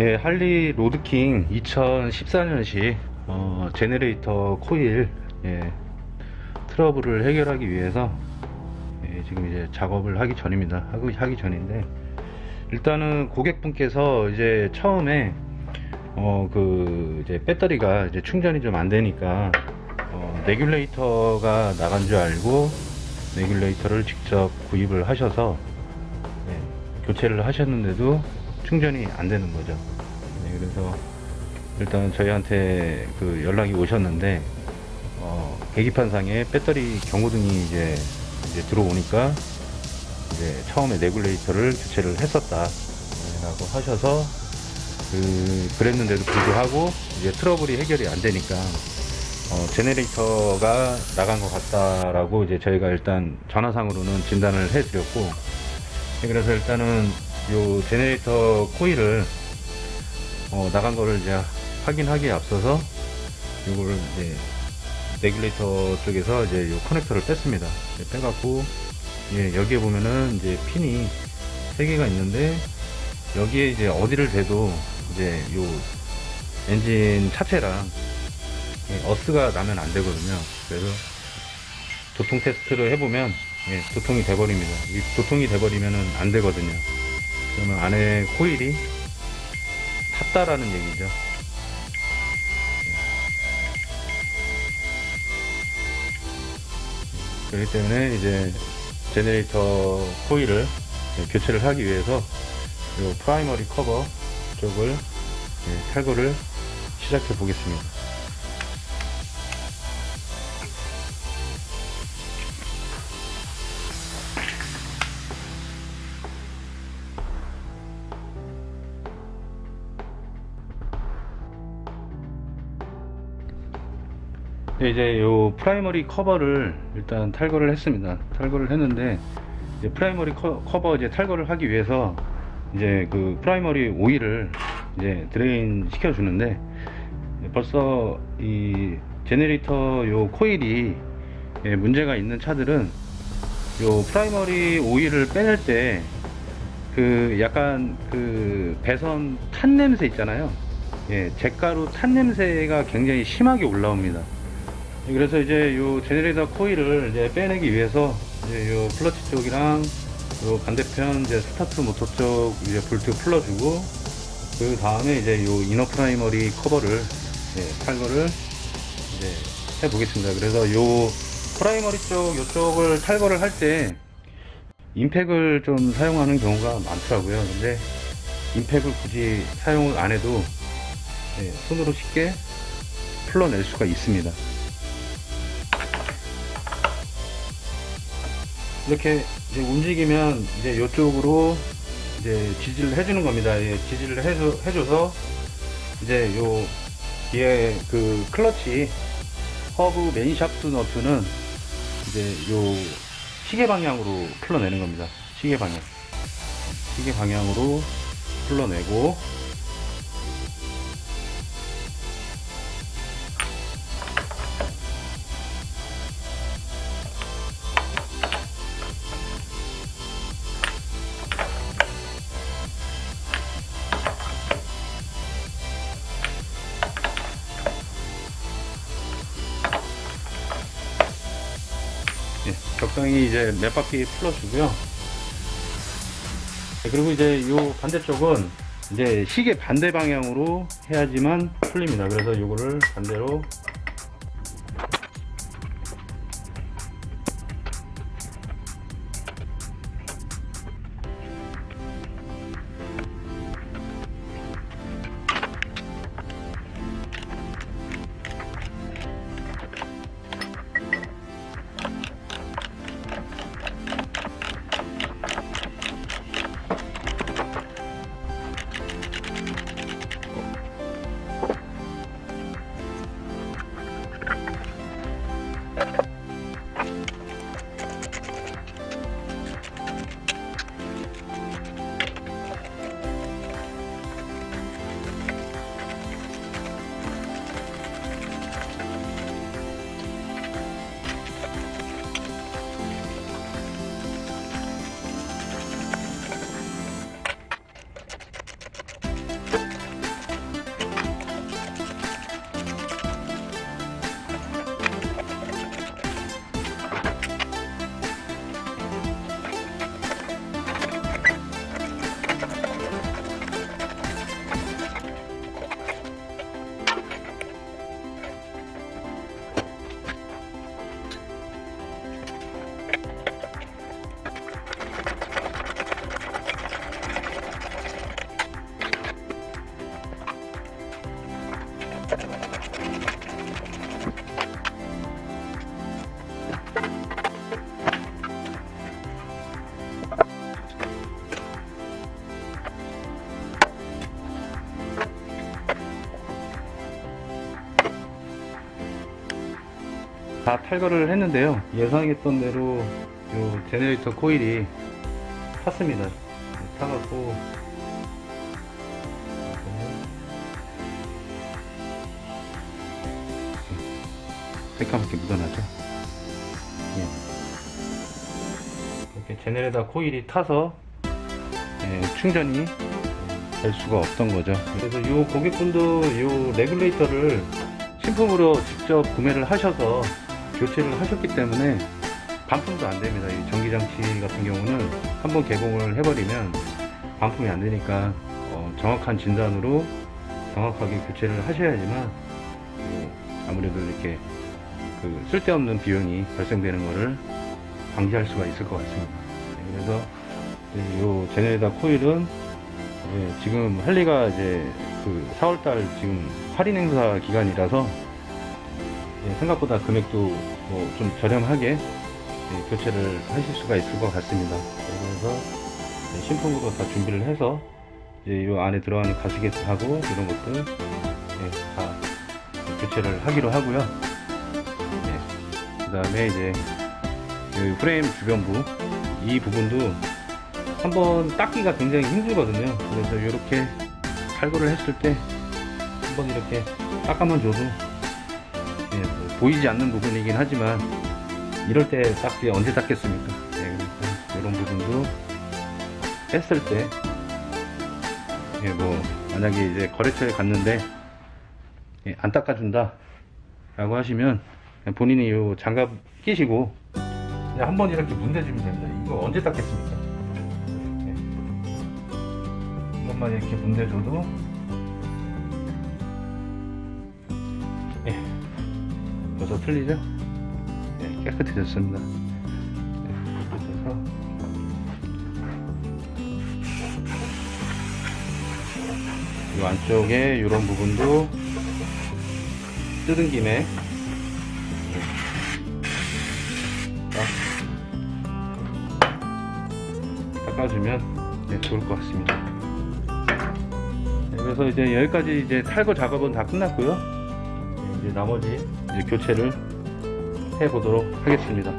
예, 할리 로드킹 2014년식 제네레이터 코일 트러블을 해결하기 위해서 지금 이제 작업을 하기 전입니다. 하기 전인데, 일단은 고객분께서 이제 처음에 이제 배터리가 이제 충전이 좀 안 되니까 레귤레이터가 나간 줄 알고 레귤레이터를 직접 구입을 하셔서 교체를 하셨는데도 충전이 안 되는 거죠. 그래서 일단 저희한테 그 연락이 오셨는데, 계기판상에 배터리 경고등이 이제 들어오니까 이제 처음에 레귤레이터를 교체를 했었다 라고 하셔서, 그랬는데도 불구하고 이제 트러블이 해결이 안 되니까 제네레이터가 나간 것 같다라고 이제 저희가 일단 전화상으로는 진단을 해 드렸고, 그래서 일단은 요 제네레이터 코일을 나간 거를 이제 확인하기에 앞서서 이걸 이제 레귤레이터 쪽에서 이제 요 커넥터를 뺐습니다. 빼갖고 여기에 보면은 이제 핀이 3개가 있는데, 여기에 이제 어디를 대도 이제 요 엔진 차체랑 어스가 나면 안 되거든요. 그래서 도통 테스트를 해보면 도통이 돼버립니다. 이 도통이 돼버리면은 안 되거든요. 그러면 안에 코일이 탔다라는 얘기죠. 그렇기 때문에 이제 제네레이터 코일을 교체를 하기 위해서 이 프라이머리 커버 쪽을 탈거를 시작해 보겠습니다. 이제 요 프라이머리 커버를 일단 탈거를 했습니다. 탈거를 했는데, 이제 프라이머리 커버 이제 탈거를 하기 위해서 이제 그 프라이머리 오일을 이제 드레인 시켜 주는데, 벌써 이 제네레이터 요 코일이 문제가 있는 차들은 요 프라이머리 오일을 빼낼 때 그 약간 그 배선 탄 냄새 있잖아요. 잿가루 탄 냄새가 굉장히 심하게 올라옵니다. 그래서 이제 요 제네레이터 코일을 이제 빼내기 위해서 이제 요 클러치 쪽이랑 요 반대편 이제 스타트 모터 쪽 이제 볼트 풀어주고, 그 다음에 이제 요 이너 프라이머리 커버를 탈거를 이제 해 보겠습니다. 그래서 요 프라이머리 쪽 요쪽을 탈거를 할 때 임팩을 좀 사용하는 경우가 많더라고요. 근데 임팩을 굳이 사용을 안 해도 손으로 쉽게 풀러낼 수가 있습니다. 이렇게 이제 움직이면 이제 이쪽으로 이제 지지를 해주는 겁니다. 지지를 해줘서 이제 요 뒤에 그 클러치 허브 맨샤프트 너트는 이제 요 시계 방향으로 풀러내는 겁니다. 시계 방향으로 풀러내고, 적당히 이제 몇 바퀴 풀어주고요. 그리고 이제 요 반대쪽은 이제 시계 반대 방향으로 해야지만 풀립니다. 그래서 요거를 반대로 다 탈거를 했는데요. 예상했던 대로 요 제네레이터 코일이 탔습니다. 타갖고 새까맣게 묻어나죠. 예. 이렇게 제네레이터 코일이 타서 충전이 될 수가 없던 거죠. 그래서 이 고객분도 이 레귤레이터를 신품으로 직접 구매를 하셔서 교체를 하셨기 때문에 반품도 안 됩니다. 이 전기장치 같은 경우는 한번 개봉을 해버리면 반품이 안 되니까 정확한 진단으로 정확하게 교체를 하셔야지만 아무래도 이렇게 그 쓸데없는 비용이 발생되는 것을 방지할 수가 있을 것 같습니다. 그래서 이 제네레이터 코일은 지금 할리가 이제 그 4월달 지금 할인 행사 기간이라서 생각보다 금액도 뭐 좀 저렴하게 교체를 하실 수가 있을 것 같습니다. 그래서 신품으로 다 준비를 해서 이제 이 안에 들어가는 가시게트하고 이런 것들 다 교체를 하기로 하고요. 그 다음에 이제 이 프레임 주변부 이 부분도 한번 닦기가 굉장히 힘들거든요. 그래서 이렇게 탈거를 했을 때 한번 이렇게 닦아만 줘도 보이지 않는 부분이긴 하지만 이럴 때 닦지 언제 닦겠습니까? 그러니까 이런 부분도 뺐을 때 뭐 만약에 이제 거래처에 갔는데 안 닦아준다 라고 하시면 본인이 이 장갑 끼시고 그냥 한번 이렇게 문대주면 됩니다. 이거 언제 닦겠습니까? 한 번만 이렇게 문대줘도 벌써 틀리죠? 깨끗해졌습니다. 깨끗해서 이 안쪽에 이런 부분도 뜯은 김에 닦아주면 좋을 것 같습니다. 그래서 이제 여기까지 이제 탈거 작업은 다 끝났고요. 이제 나머지 이제 교체를 해 보도록 하겠습니다.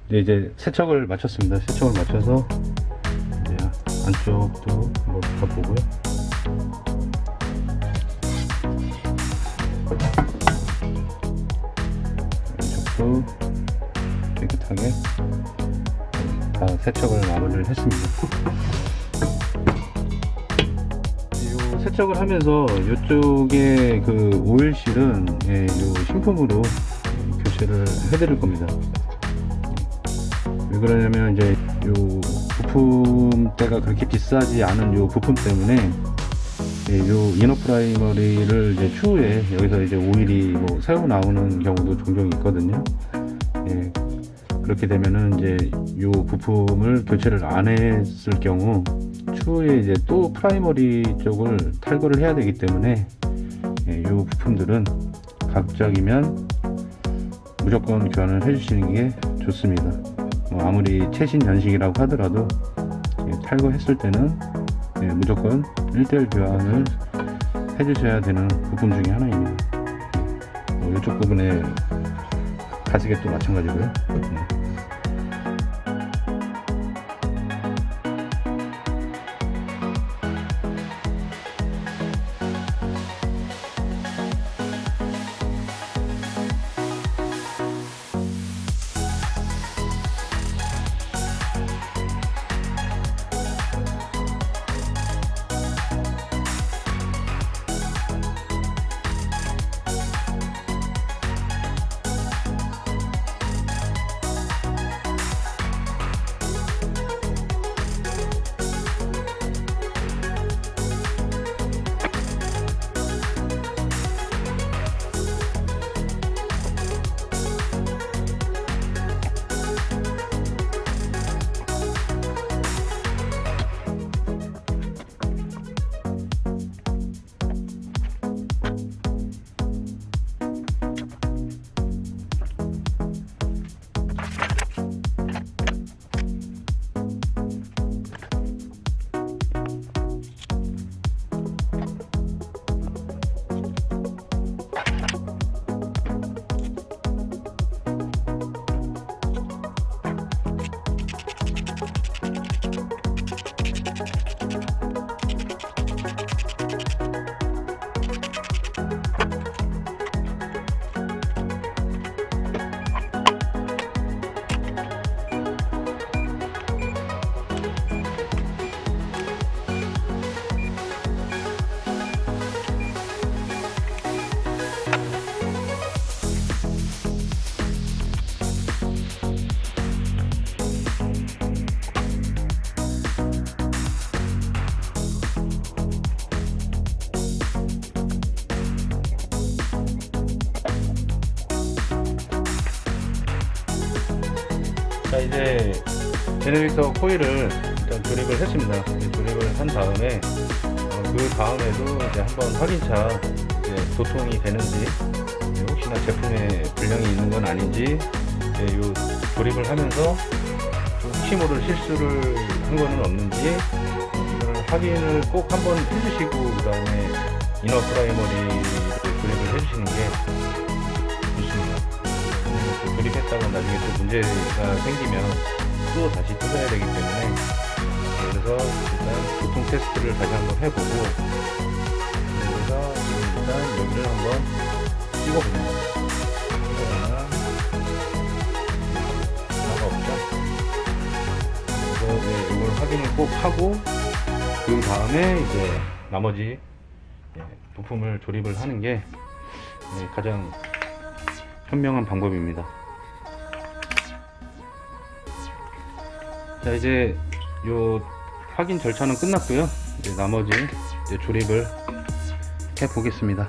이제 세척을 마쳤습니다. 세척을 마쳐서 이제 안쪽도 한번 봐보고요. 안쪽도 깨끗하게 다 세척을 마무리를 했습니다. 이 세척을 하면서 이쪽에 그 오일실은 이 신품으로 교체를 해드릴 겁니다. 왜 그러냐면 이제 요 부품대가 그렇게 비싸지 않은 요 부품 때문에 요 이너 프라이머리를 이제 추후에 여기서 이제 오일이 뭐 새로 나오는 경우도 종종 있거든요. 그렇게 되면은 이제 요 부품을 교체를 안 했을 경우 추후에 이제 또 프라이머리 쪽을 탈거를 해야 되기 때문에 요 부품들은 가급적이면 무조건 교환을 해주시는 게 좋습니다. 아무리 최신 연식이라고 하더라도 탈거했을 때는 무조건 1:1 교환을 해주셔야 되는 부품 중에 하나입니다. 이쪽 부분에 가스켓도 마찬가지고요. 네. 자, 이제 제네레이터 코일을 일단 조립을 했습니다. 조립을 한 다음에 그 다음에도 이제 한번 확인차 이제 도통이 되는지, 혹시나 제품에 불량이 있는 건 아닌지, 요 조립을 하면서 혹시 모를 실수를 한 거는 없는지 이걸 확인을 꼭 한번 해주시고, 그 다음에 이너 프라이머리를 조립을 해주시는 게 좋습니다. 조립했다가 나중에 또 문제가 생기면 또 다시 뜯어야 되기 때문에, 그래서 일단 도통 테스트를 다시 한번 해보고, 그래서 일단 여기를 한번 찍어봅니다. 찍어보면 하나가 없죠. 그래서 이걸 확인을 꼭 하고, 그 다음에 이제 나머지 부품을 조립을 하는 게 가장 현명한 방법입니다. 자, 이제 요 확인 절차는 끝났고요. 이제 나머지 이제 조립을 해 보겠습니다.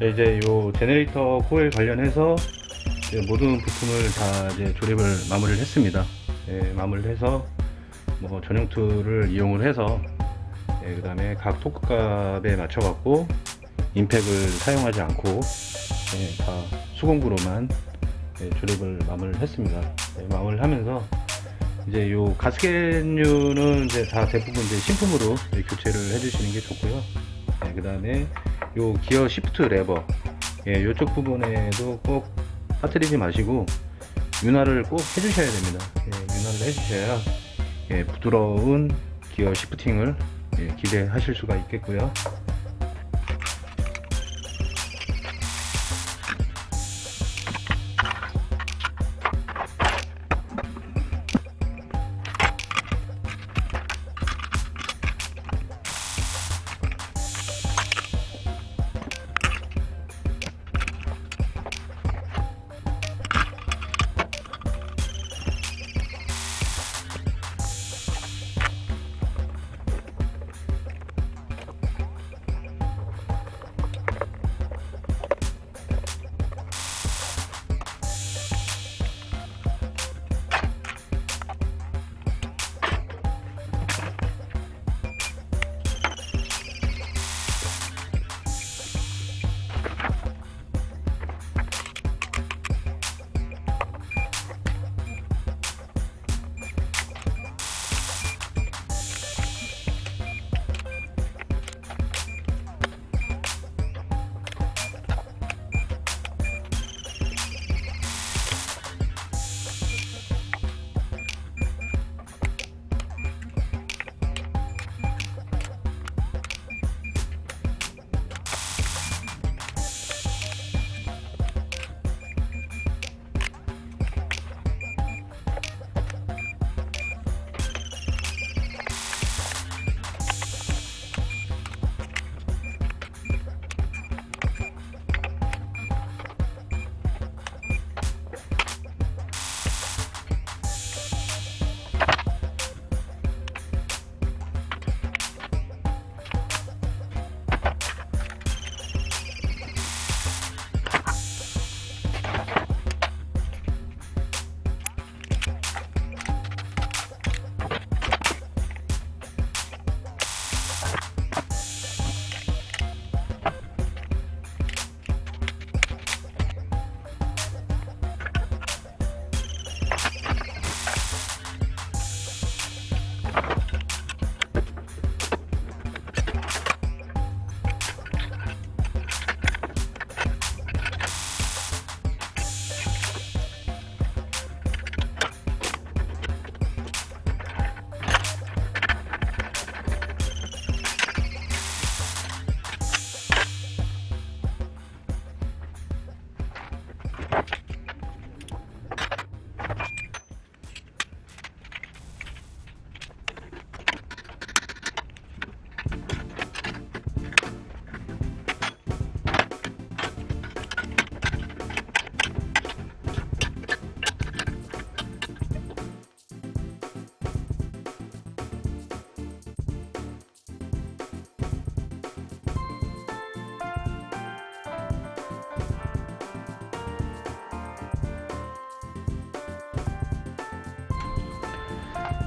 자, 이제 요 제네레이터 코일 관련해서 이제 모든 부품을 다 이제 조립을 마무리를 했습니다. 예, 마무리를 해서 뭐 전용 툴을 이용을 해서 예, 그 다음에 각 토크값에 맞춰 갖고 임팩을 사용하지 않고 예, 다 수공구로만 예, 조립을 마무리를 했습니다. 예, 마무리를 하면서 이제 요 가스켓류는 이제 다 대부분 이제 신품으로 이제 교체를 해주시는 게 좋고요. 예, 그 다음에 요 기어 시프트 레버 예, 요쪽 부분에도 꼭 빠뜨리지 마시고 윤활을 꼭 해주셔야 됩니다. 예, 윤활을 해주셔야 예, 부드러운 기어 시프팅을 예, 기대하실 수가 있겠고요.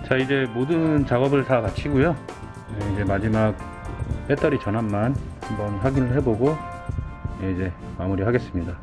자, 이제 모든 작업을 다 마치고요. 네, 이제 마지막 배터리 전압만 한번 확인을 해보고 이제 마무리 하겠습니다.